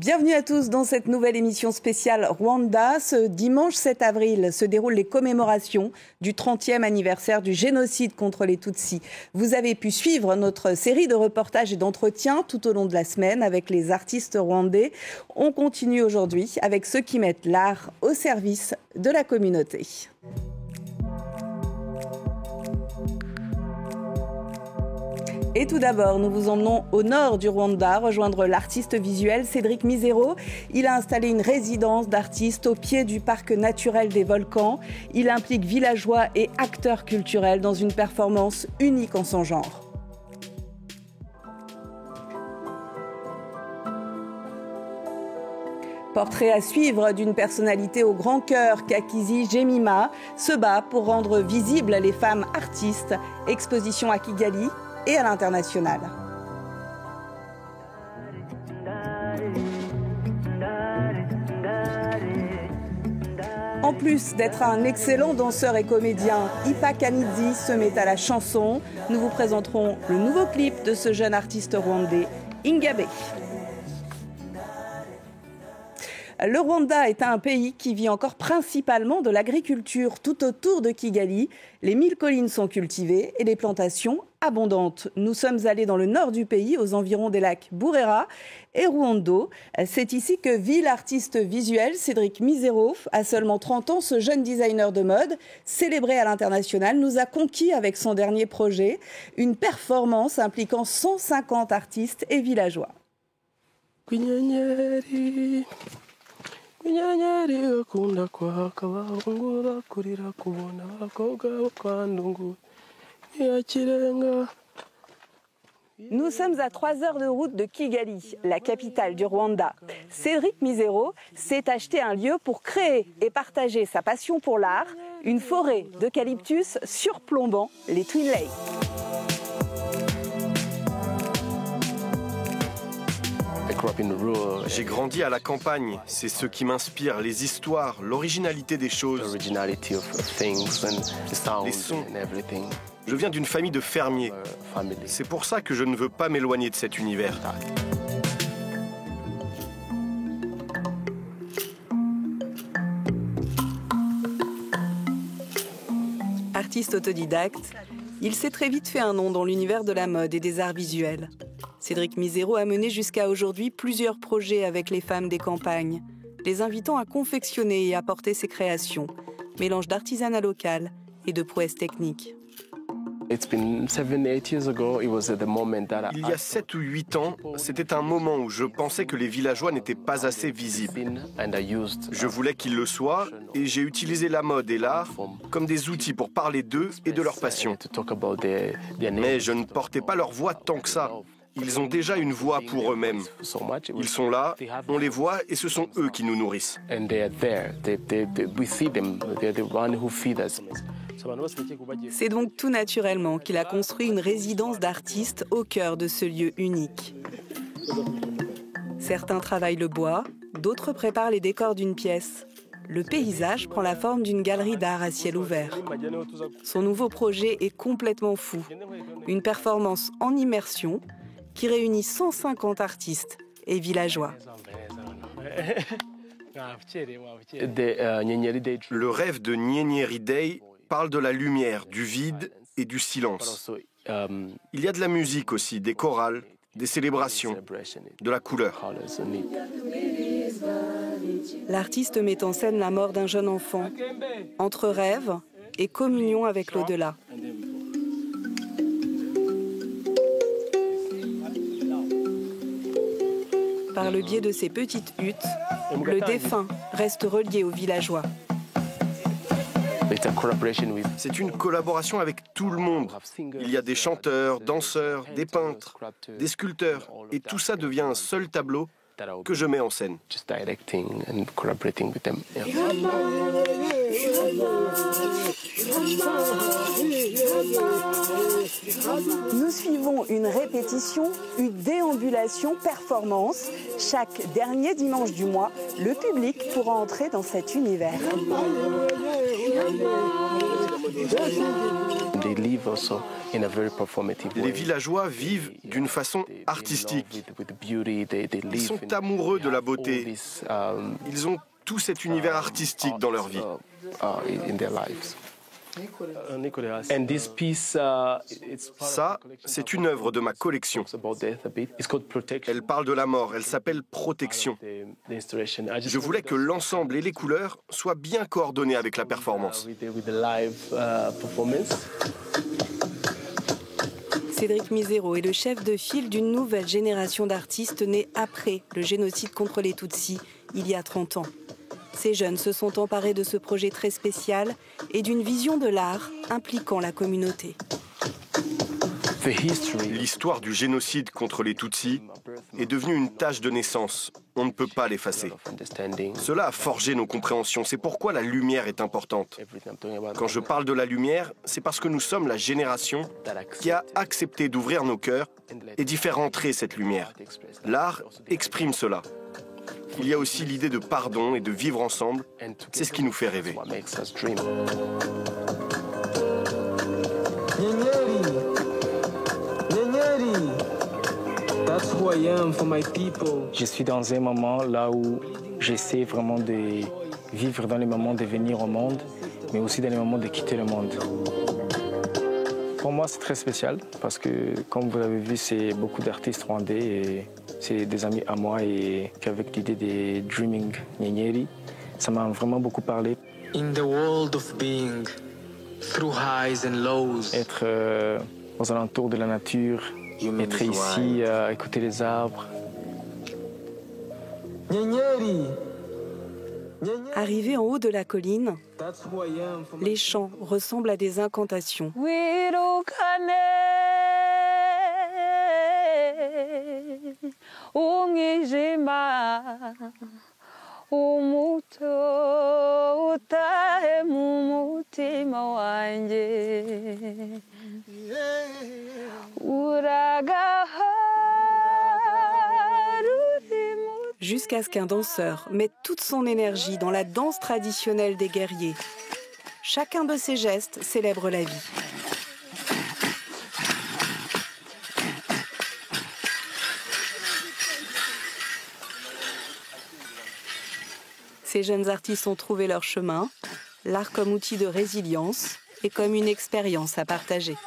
Bienvenue à tous dans cette nouvelle émission spéciale Rwanda. Ce dimanche 7 avril se déroulent les commémorations du 30e anniversaire du génocide contre les Tutsis. Vous avez pu suivre notre série de reportages et d'entretiens tout au long de la semaine avec les artistes rwandais. On continue aujourd'hui avec ceux qui mettent l'art au service de la communauté. Et tout d'abord, nous vous emmenons au nord du Rwanda, rejoindre l'artiste visuel Cédric Mizero. Il a installé une résidence d'artistes au pied du parc naturel des volcans. Il implique villageois et acteurs culturels dans une performance unique en son genre. Portrait à suivre d'une personnalité au grand cœur, Kakizi Jemima se bat pour rendre visibles les femmes artistes. Exposition à Kigali et à l'international. En plus d'être un excellent danseur et comédien, Ipa Kanidzi se met à la chanson. Nous vous présenterons le nouveau clip de ce jeune artiste rwandais, Ingabe. Le Rwanda est un pays qui vit encore principalement de l'agriculture. Tout autour de Kigali, les 1000 collines sont cultivées et les plantations abondantes. Nous sommes allés dans le nord du pays, aux environs des lacs Burera et Ruondo. C'est ici que vit l'artiste visuel Cédric Mizero. À seulement 30 ans, ce jeune designer de mode, célébré à l'international, nous a conquis avec son dernier projet, une performance impliquant 150 artistes et villageois. Nous sommes à 3 heures de route de Kigali, la capitale du Rwanda. Cédric Mizero s'est acheté un lieu pour créer et partager sa passion pour l'art, une forêt d'eucalyptus surplombant les Twin Lakes. J'ai grandi à la campagne, c'est ce qui m'inspire, les histoires, l'originalité des choses, les sons. Je viens d'une famille de fermiers, c'est pour ça que je ne veux pas m'éloigner de cet univers. Artiste autodidacte, il s'est très vite fait un nom dans l'univers de la mode et des arts visuels. Cédric Mizero a mené jusqu'à aujourd'hui plusieurs projets avec les femmes des campagnes, les invitant à confectionner et à porter ses créations, mélange d'artisanat local et de prouesses techniques. Il y a 7 ou 8 ans, c'était un moment où je pensais que les villageois n'étaient pas assez visibles. Je voulais qu'ils le soient et j'ai utilisé la mode et l'art comme des outils pour parler d'eux et de leur passion. Mais je ne portais pas leur voix tant que ça. Ils ont déjà une voix pour eux-mêmes. Ils sont là, on les voit et ce sont eux qui nous nourrissent. C'est donc tout naturellement qu'il a construit une résidence d'artistes au cœur de ce lieu unique. Certains travaillent le bois, d'autres préparent les décors d'une pièce. Le paysage prend la forme d'une galerie d'art à ciel ouvert. Son nouveau projet est complètement fou. Une performance en immersion qui réunit 150 artistes et villageois. Le rêve de Nyenyeri Day parle de la lumière, du vide et du silence. Il y a de la musique aussi, des chorales, des célébrations, de la couleur. L'artiste met en scène la mort d'un jeune enfant, entre rêve et communion avec l'au-delà. Par le biais de ces petites huttes, le défunt reste relié aux villageois. C'est une collaboration avec tout le monde. Il y a des chanteurs, danseurs, des peintres, des sculpteurs. Et tout ça devient un seul tableau que je mets en scène. Nous suivons une répétition, une déambulation, performance. Chaque dernier dimanche du mois, le public pourra entrer dans cet univers. Les villageois vivent d'une façon artistique. Ils sont amoureux de la beauté. Ils ont tout cet univers artistique dans leur vie. Ça, c'est une œuvre de ma collection. Elle parle de la mort, elle s'appelle Protection. Je voulais que l'ensemble et les couleurs soient bien coordonnés avec la performance. Cédric Misero est le chef de file d'une nouvelle génération d'artistes nés après le génocide contre les Tutsis, il y a 30 ans. Ces jeunes se sont emparés de ce projet très spécial et d'une vision de l'art impliquant la communauté. L'histoire du génocide contre les Tutsis est devenue une tâche de naissance. On ne peut pas l'effacer. Cela a forgé nos compréhensions. C'est pourquoi la lumière est importante. Quand je parle de la lumière, c'est parce que nous sommes la génération qui a accepté d'ouvrir nos cœurs et d'y faire entrer cette lumière. L'art exprime cela. Il y a aussi l'idée de pardon et de vivre ensemble. C'est ce qui nous fait rêver. Je suis dans un moment là où j'essaie vraiment de vivre dans les moments de venir au monde, mais aussi dans les moments de quitter le monde. Pour moi, c'est très spécial parce que, comme vous l'avez vu, c'est beaucoup d'artistes rwandais et c'est des amis à moi et qu'avec l'idée des Dreaming Nyenyeri, ça m'a vraiment beaucoup parlé. In the world of being, through highs and lows. Être aux alentours de la nature, être ici, écouter les arbres. Arrivés en haut de la colline, les chants ressemblent à des incantations. Jusqu'à ce qu'un danseur mette toute son énergie dans la danse traditionnelle des guerriers. Chacun de ces gestes célèbre la vie. Ces jeunes artistes ont trouvé leur chemin, l'art comme outil de résilience et comme une expérience à partager.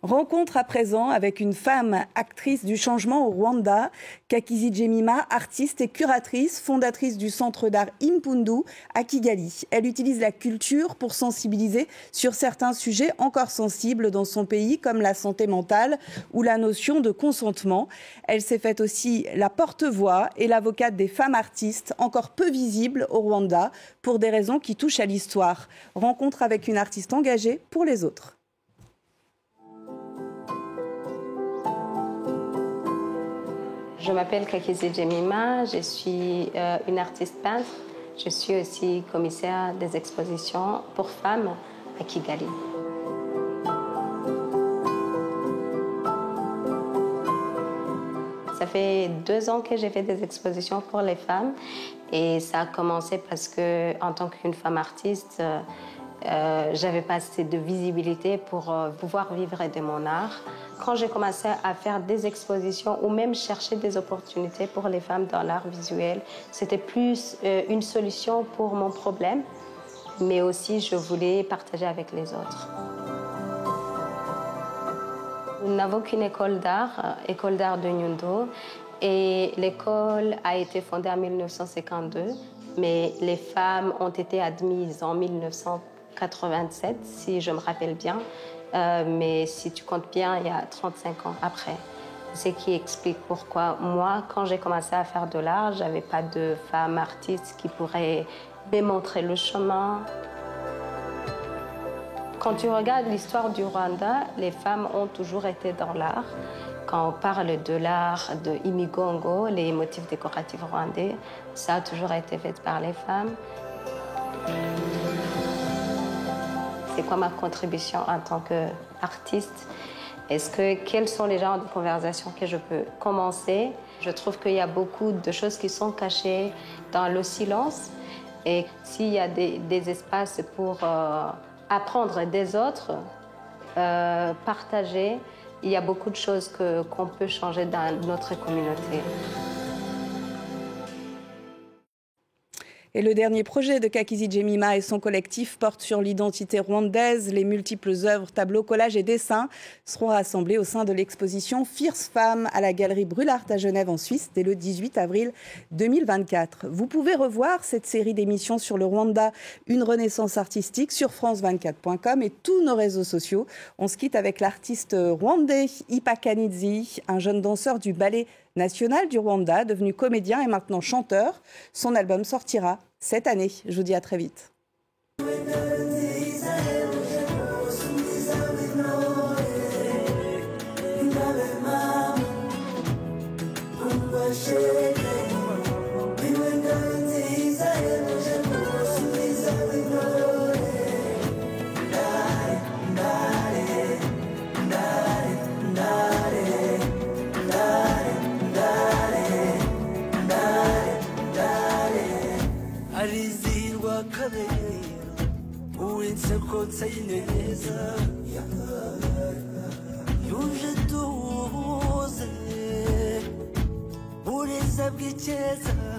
Rencontre à présent avec une femme actrice du changement au Rwanda, Kakizi Jemima, artiste et curatrice, fondatrice du centre d'art Impundu à Kigali. Elle utilise la culture pour sensibiliser sur certains sujets encore sensibles dans son pays, comme la santé mentale ou la notion de consentement. Elle s'est faite aussi la porte-voix et l'avocate des femmes artistes, encore peu visibles au Rwanda, pour des raisons qui touchent à l'histoire. Rencontre avec une artiste engagée pour les autres. Je m'appelle Kakizi Jemima, je suis une artiste peintre. Je suis aussi commissaire des expositions pour femmes à Kigali. Ça fait 2 ans que j'ai fait des expositions pour les femmes et ça a commencé parce que, en tant qu'une femme artiste, j'avais pas assez de visibilité pour pouvoir vivre de mon art. Quand j'ai commencé à faire des expositions ou même chercher des opportunités pour les femmes dans l'art visuel, c'était plus une solution pour mon problème, mais aussi je voulais partager avec les autres. Nous n'avons qu'une école d'art de Nyundo, et l'école a été fondée en 1952, mais les femmes ont été admises en 1987, si je me rappelle bien. Mais si tu comptes bien, il y a 35 ans après. Ce qui explique pourquoi moi, quand j'ai commencé à faire de l'art, je n'avais pas de femme artiste qui pourrait me montrer le chemin. Quand tu regardes l'histoire du Rwanda, les femmes ont toujours été dans l'art. Quand on parle de l'art de Imigongo, les motifs décoratifs rwandais, ça a toujours été fait par les femmes. C'est quoi ma contribution en tant qu'artiste? Quels sont les genres de conversations que je peux commencer? Je trouve qu'il y a beaucoup de choses qui sont cachées dans le silence. Et s'il y a des espaces pour apprendre des autres, partager, il y a beaucoup de choses qu'on peut changer dans notre communauté. Et le dernier projet de Kakizi Jemima et son collectif porte sur l'identité rwandaise. Les multiples œuvres, tableaux, collages et dessins seront rassemblés au sein de l'exposition Fierce Femmes à la Galerie Brûlart à Genève en Suisse dès le 18 avril 2024. Vous pouvez revoir cette série d'émissions sur le Rwanda, une renaissance artistique sur france24.com et tous nos réseaux sociaux. On se quitte avec l'artiste rwandais Ipa Kanizi, un jeune danseur du ballet national du Rwanda, devenu comédien et maintenant chanteur. Son album sortira cette année. Je vous dis à très vite. Yuje tuze, bureza bw'icyeza.